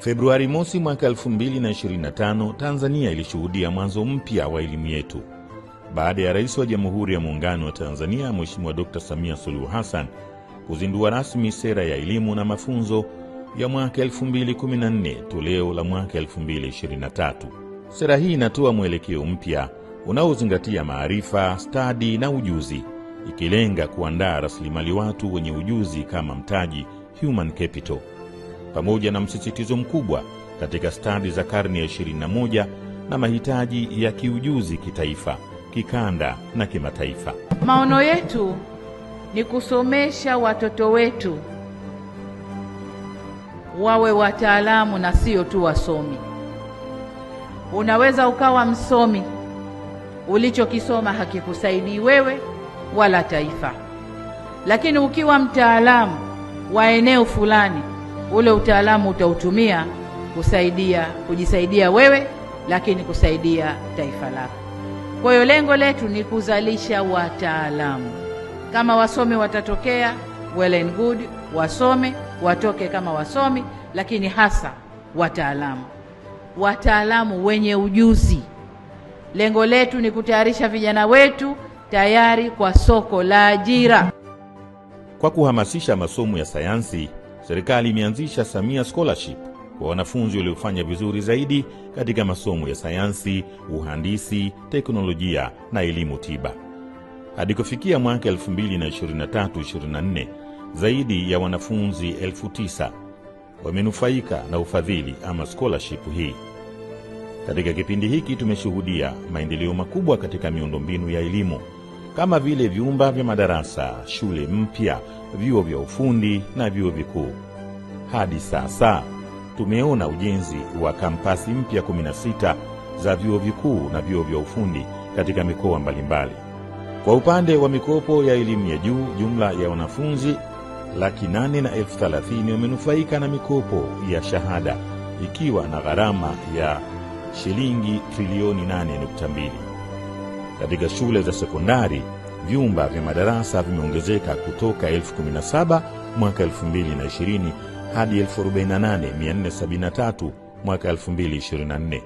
Februari mosi mwaka 2025, Tanzania ilishuhudia mwanzo mpya wa elimu yetu baada ya Rais wa Jamhuri ya Muungano wa Tanzania Mheshimiwa Dr. Samia Suluhu Hassan kuzindua rasmi sera ya elimu na mafunzo ya mwaka 2014 toleo la mwaka 2023. Sera hii inatoa mwelekeo mpya unaozingatia maarifa, stadi na ujuzi, ikilenga kuandaa rasilimali watu wenye ujuzi kama mtaji, human capital, pamoja na msisitizo mkubwa katika stadi za karne ya 21 na mahitaji ya kiujuzi kitaifa, kikanda na kimataifa. Maono yetu ni kusomesha watoto wetu wawe wataalamu na sio tu wasomi. Unaweza ukawa msomi, ulichokisoma hakikusaidii wewe wala taifa, lakini ukiwa mtaalamu wa eneo fulani, ule utaalamu utautumia kujisaidia wewe, lakini kusaidia taifa lako. Kwa hiyo lengo letu ni kuzalisha wataalamu. Kama wasomi watatokea, well and good, wasome watoke kama wasomi, lakini hasa wataalamu wenye ujuzi. Lengo letu ni kutayarisha vijana wetu tayari kwa soko la ajira. Kwa kuhamasisha masomo ya sayansi, serikali imeanzisha Samia Scholarship kwa wanafunzi waliofanya vizuri zaidi katika masomo ya sayansi, uhandisi, teknolojia na elimu tiba. Hadi kufikia mwaka 2023-24, zaidi ya wanafunzi 9,000 wamenufaika na ufadhili ama scholarship hii. Katika kipindi hiki tumeshuhudia maendeleo makubwa katika miundombinu ya elimu kama vile vyumba vya madarasa, shule mpya, vyuo vya ufundi na vyuo vikuu. Hadi sasa tumeona ujenzi wa kampasi mpya 16 za vyuo vikuu na vyuo vya ufundi katika mikoa mbalimbali. Kwa upande wa mikopo ya elimu ya juu, jumla ya wanafunzi 830,000 wamenufaika na mikopo ya shahada ikiwa na gharama ya shilingi trilioni 8.2. Katika shule za sekondari, vyumba vya madarasa vimeongezeka kutoka 17,000 mwaka 2020 hadi 48,473 mwaka 2024.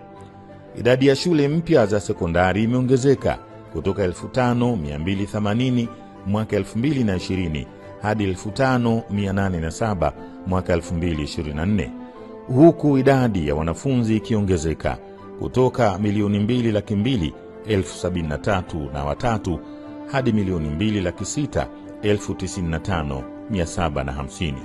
Idadi ya shule mpya za sekondari imeongezeka kutoka 5,280 mwaka 2020 hadi 5,807 mwaka 2024, huku idadi ya wanafunzi ikiongezeka kutoka 2,273,073 hadi 2,606,095,750.